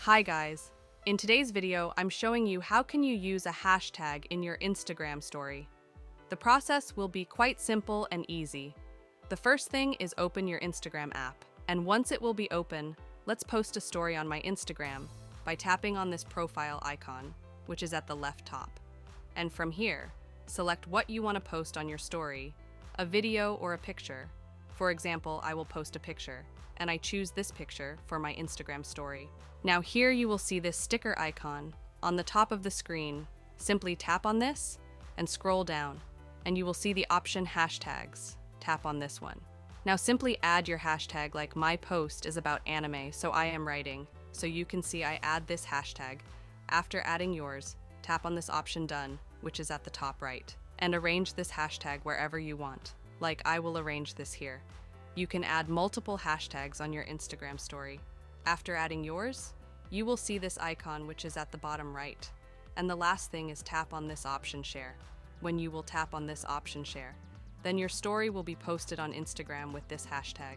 Hi guys! In today's video, I'm showing you how can you use a hashtag in your Instagram story. The process will be quite simple and easy. The first thing is open your Instagram app, and once it will be open, let's post a story on my Instagram by tapping on this profile icon, which is at the left top. And from here, select what you want to post on your story, a video or a picture. For example, I will post a picture, and I choose this picture for my Instagram story. Now here you will see this sticker icon on the top of the screen. Simply tap on this and scroll down, and you will see the option hashtags. Tap on this one. Now simply add your hashtag, like my post is about anime, so I am writing. So you can see I add this hashtag. After adding yours, tap on this option done, which is at the top right, and arrange this hashtag wherever you want. Like I will arrange this here. You can add multiple hashtags on your Instagram story. After adding yours, you will see this icon which is at the bottom right. And the last thing is tap on this option share. When you will tap on this option share, then your story will be posted on Instagram with this hashtag.